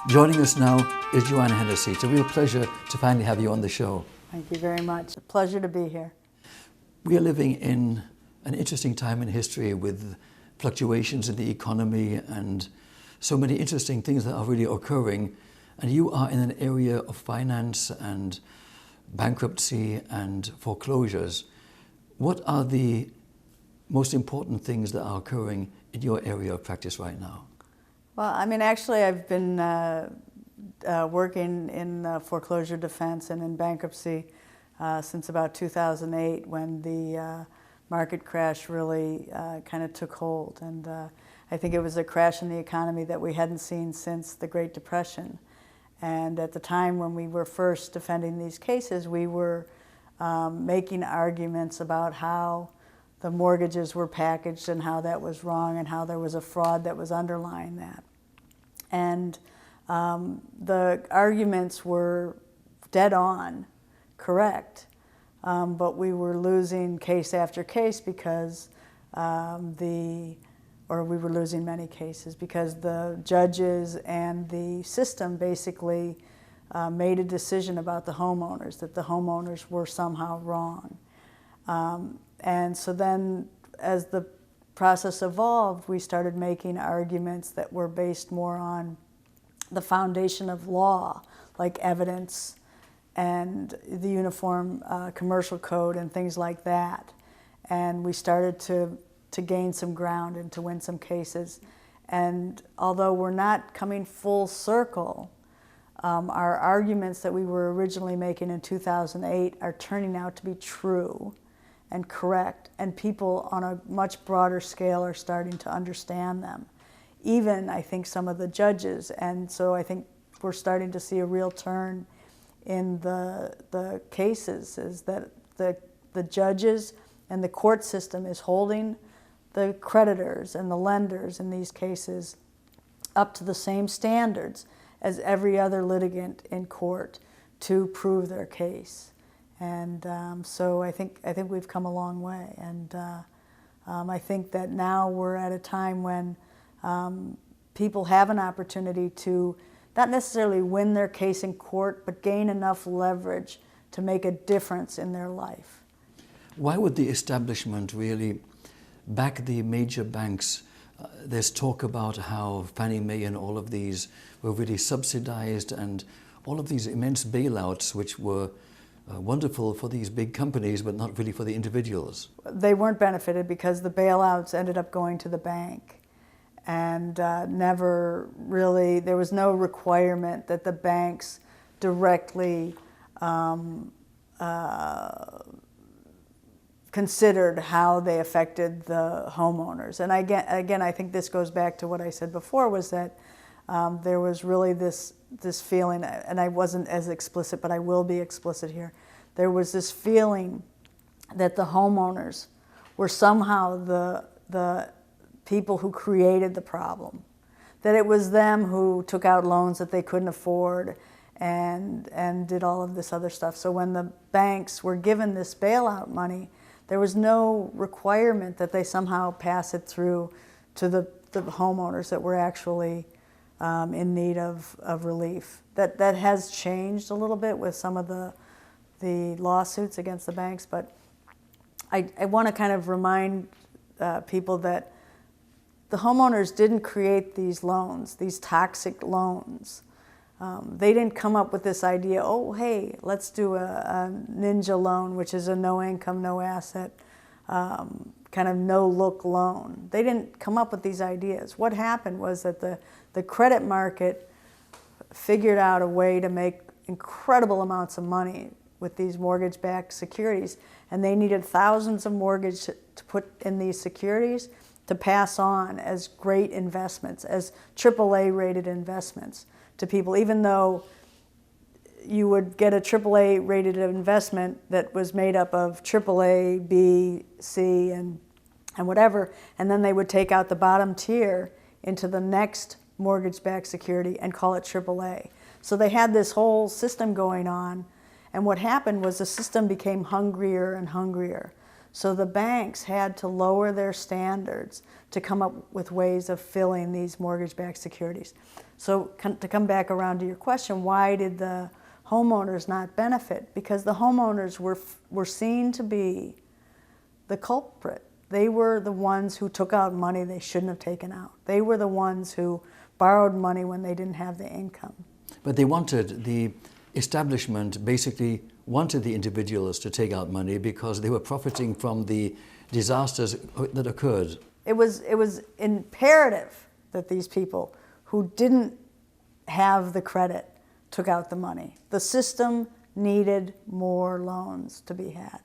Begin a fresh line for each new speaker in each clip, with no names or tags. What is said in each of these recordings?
Joining us now is Joann Hennessey. It's a real pleasure to finally have you on the show.
Thank you very much. A pleasure to be here.
We are living in an interesting time in history with fluctuations in the economy and so many interesting things that are really occurring. And you are in an area of finance and bankruptcy and foreclosures. What are the most important things that are occurring in your area of practice right now?
Well, I mean, actually, I've been working in foreclosure defense and in bankruptcy since about 2008, when the market crash really kind of took hold. And I think it was a crash in the economy that we hadn't seen since the Great Depression. And at the time when we were first defending these cases, we were making arguments about how the mortgages were packaged and how that was wrong and how there was a fraud that was underlying that. And the arguments were dead on correct, but we were losing case after case because we were losing many cases because the judges and the system basically made a decision about the homeowners, that the homeowners were somehow wrong. And so then, as the process evolved, we started making arguments that were based more on the foundation of law, like evidence and the Uniform Commercial Code and things like that. And we started to gain some ground and to win some cases. And although we're not coming full circle, our arguments that we were originally making in 2008 are turning out to be true and correct, and people on a much broader scale are starting to understand them. Even, I think, some of the judges. And so I think we're starting to see a real turn in the cases, is that the judges and the court system is holding the creditors and the lenders in these cases up to the same standards as every other litigant in court to prove their case. And so I think we've come a long way. And I think that now we're at a time when people have an opportunity to not necessarily win their case in court, but gain enough leverage to make a difference in their life.
Why would the establishment really back the major banks? There's talk about how Fannie Mae and all of these were really subsidized, and all of these immense bailouts which were wonderful for these big companies, but not really for the individuals.
They weren't benefited because the bailouts ended up going to the bank. And never really, there was no requirement that the banks directly considered how they affected the homeowners. And again, I think this goes back to what I said before, was that there was really this feeling, and I wasn't as explicit, but I will be explicit here. There was this feeling that the homeowners were somehow the people who created the problem, that it was them who took out loans that they couldn't afford and did all of this other stuff. So when the banks were given this bailout money, there was no requirement that they somehow pass it through to the homeowners that were actually in need of relief. That has changed a little bit with some of the lawsuits against the banks, but I want to kind of remind people that the homeowners didn't create these loans, these toxic loans. They didn't come up with this idea, oh, hey, let's do a ninja loan, which is a no income, no asset, kind of no-look loan. They didn't come up with these ideas. What happened was that the credit market figured out a way to make incredible amounts of money with these mortgage-backed securities, and they needed thousands of mortgages to put in these securities to pass on as great investments, as AAA-rated investments to people, even though you would get a AAA-rated investment that was made up of AAA, B, C, and whatever, and then they would take out the bottom tier into the next mortgage-backed security and call it AAA. So they had this whole system going on, and what happened was the system became hungrier and hungrier. So the banks had to lower their standards to come up with ways of filling these mortgage-backed securities. So to come back around to your question, why did the homeowners not benefit? Because the homeowners were seen to be the culprit. They were the ones who took out money they shouldn't have taken out. They were the ones who borrowed money when they didn't have the income.
But they wanted, the establishment basically wanted the individuals to take out money because they were profiting from the disasters that occurred.
It was imperative that these people who didn't have the credit took out the money. The system needed more loans to be had.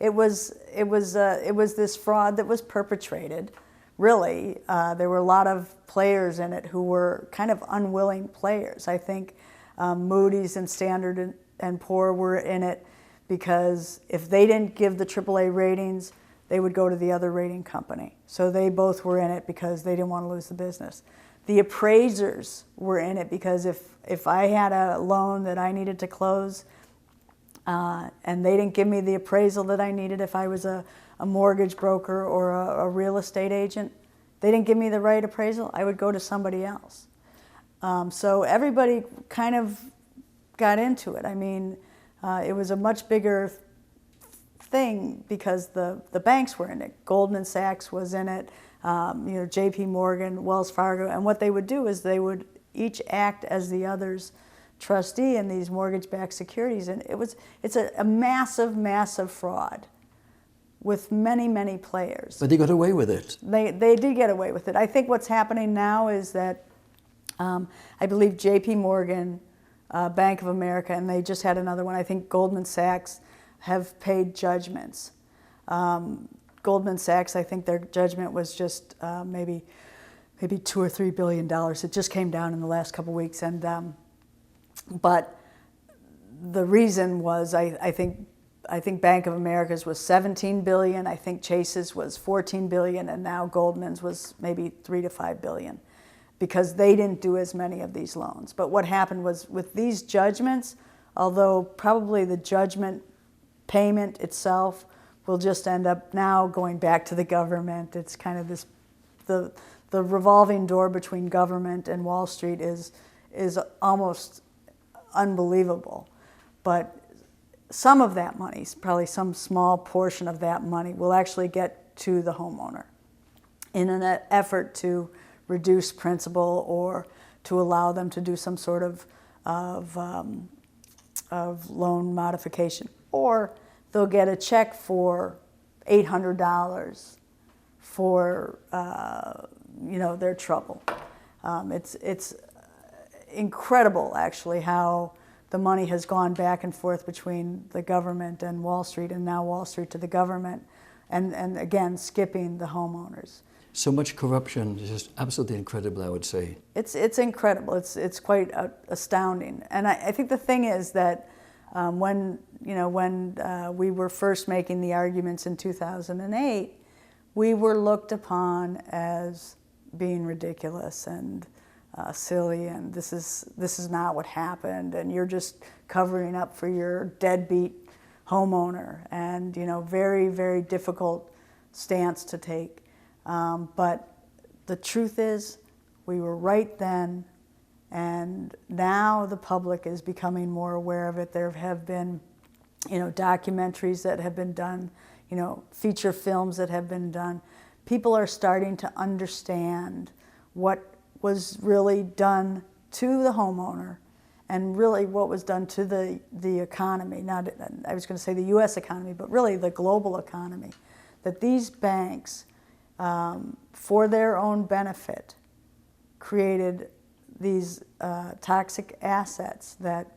It was this fraud that was perpetrated. Really, there were a lot of players in it who were kind of unwilling players. I think Moody's and Standard and Poor were in it because if they didn't give the AAA ratings, they would go to the other rating company. So they both were in it because they didn't want to lose the business. The appraisers were in it because if I had a loan that I needed to close and they didn't give me the appraisal that I needed, if I was a mortgage broker or a real estate agent, they didn't give me the right appraisal, I would go to somebody else. So everybody kind of got into it. I mean, it was a much bigger thing because the banks were in it. Goldman Sachs was in it, J.P. Morgan, Wells Fargo, and what they would do is they would each act as the other's trustee in these mortgage-backed securities, and it's a massive, massive fraud with many, many players.
But they got away with it.
They did get away with it. I think what's happening now is that I believe J.P. Morgan, Bank of America, and they just had another one. I think Goldman Sachs have paid judgments. Goldman Sachs, I think their judgment was just maybe $2 or $3 billion. It just came down in the last couple of weeks, and but the reason was I think Bank of America's was $17 billion. I think Chase's was $14 billion, and now Goldman's was maybe $3 to $5 billion, because they didn't do as many of these loans. But what happened was with these judgments, although probably the judgment payment itself will just end up now going back to the government. It's kind of this, the revolving door between government and Wall Street is almost unbelievable. But some of that money, probably some small portion of that money, will actually get to the homeowner in an effort to reduce principal or to allow them to do some sort of loan modification. Or they'll get a check for $800 for their trouble. It's incredible, actually, how the money has gone back and forth between the government and Wall Street, and now Wall Street to the government, and again, skipping the homeowners.
So much corruption is just absolutely incredible, I would say.
It's incredible. It's quite astounding. And I think the thing is that when we were first making the arguments in 2008, we were looked upon as being ridiculous and silly, and this is not what happened, and you're just covering up for your deadbeat homeowner, and very, very difficult stance to take. But the truth is, we were right then, and now the public is becoming more aware of it. There have been, documentaries that have been done, feature films that have been done. People are starting to understand what was really done to the homeowner and really what was done to the economy. Not, I was going to say the U.S. economy, but really the global economy. That these banks, for their own benefit, created these toxic assets that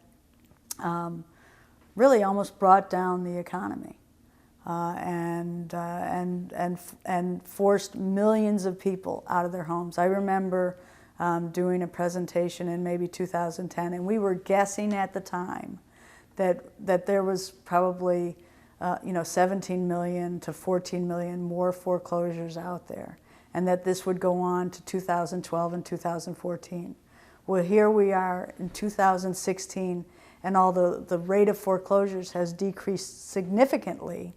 really almost brought down the economy and forced millions of people out of their homes. I remember doing a presentation in maybe 2010, and we were guessing at the time that there was probably 17 million to 14 million more foreclosures out there, and that this would go on to 2012 and 2014. Well, here we are in 2016, and although the rate of foreclosures has decreased significantly,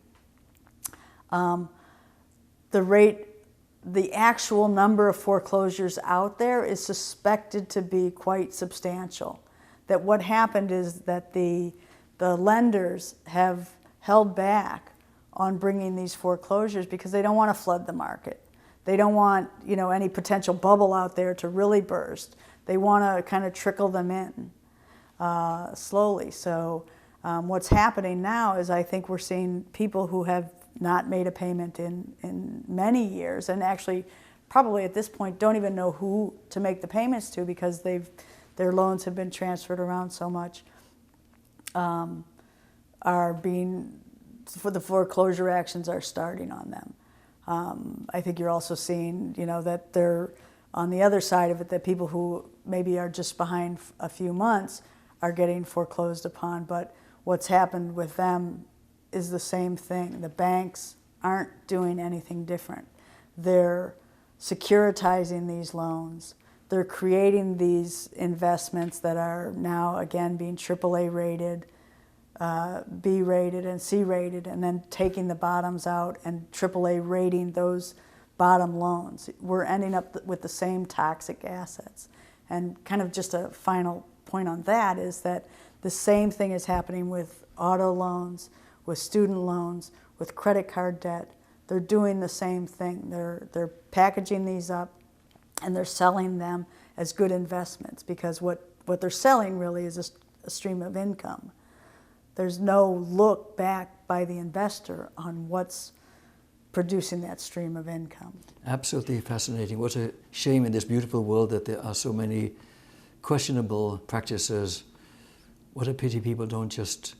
The actual number of foreclosures out there is suspected to be quite substantial. That what happened is that the lenders have held back on bringing these foreclosures because they don't want to flood the market. They don't want, any potential bubble out there to really burst. They want to kind of trickle them in slowly. So what's happening now is I think we're seeing people who have not made a payment in many years, and actually probably at this point don't even know who to make the payments to because their loans have been transferred around so much, the foreclosure actions are starting on them. I think you're also seeing, that they're on the other side of it, that people who maybe are just behind a few months are getting foreclosed upon, but what's happened with them is the same thing. The banks aren't doing anything different. They're securitizing these loans. They're creating these investments that are now, again, being AAA rated, B rated, and C rated, and then taking the bottoms out and AAA rating those bottom loans. We're ending up with the same toxic assets. And kind of just a final point on that is that the same thing is happening with auto loans, with student loans, with credit card debt. They're doing the same thing. They're packaging these up and they're selling them as good investments because what they're selling really is a stream of income. There's no look back by the investor on what's producing that stream of income.
Absolutely fascinating. What a shame in this beautiful world that there are so many questionable practices. What a pity people don't just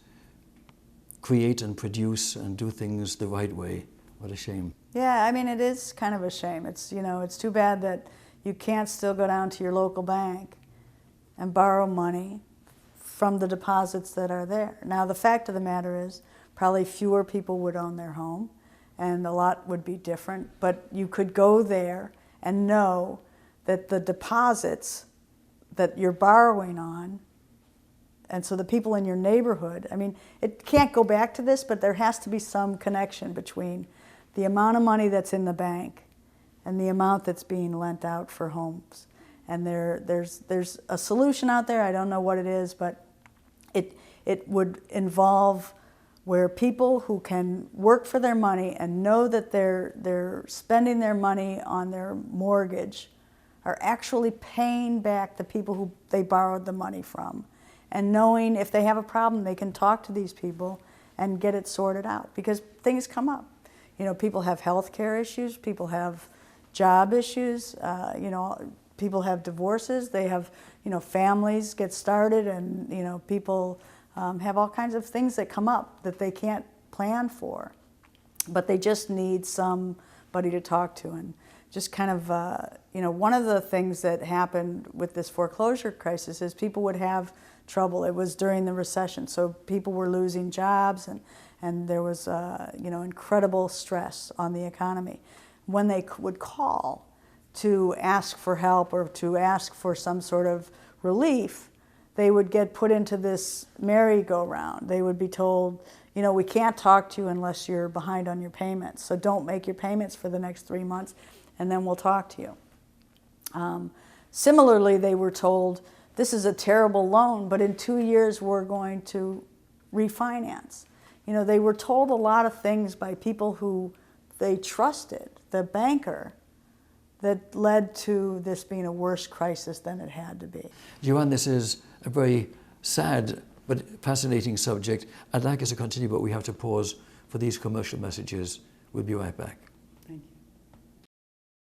create and produce and do things the right way. What a shame.
Yeah, I mean, it is kind of a shame. It's, it's too bad that you can't still go down to your local bank and borrow money from the deposits that are there. Now, the fact of the matter is probably fewer people would own their home and a lot would be different, but you could go there and know that the deposits that you're borrowing on, and so the people in your neighborhood, I mean, it can't go back to this, but there has to be some connection between the amount of money that's in the bank and the amount that's being lent out for homes. And there's a solution out there. I don't know what it is, but it would involve where people who can work for their money and know that they're spending their money on their mortgage are actually paying back the people who they borrowed the money from. And knowing if they have a problem, they can talk to these people and get it sorted out because things come up. People have health care issues, people have job issues, people have divorces, they have, families get started and, people have all kinds of things that come up that they can't plan for. But they just need somebody to talk to. And just kind of, one of the things that happened with this foreclosure crisis is people would have trouble. It was during the recession, so people were losing jobs and there was, incredible stress on the economy. When they would call to ask for help or to ask for some sort of relief, they would get put into this merry-go-round. They would be told, we can't talk to you unless you're behind on your payments, so don't make your payments for the next 3 months, and then we'll talk to you. Similarly, they were told, this is a terrible loan, but in 2 years we're going to refinance. They were told a lot of things by people who they trusted, the banker, that led to this being a worse crisis than it had to be.
Joann, this is a very sad but fascinating subject. I'd like us to continue, but we have to pause for these commercial messages. We'll be right back.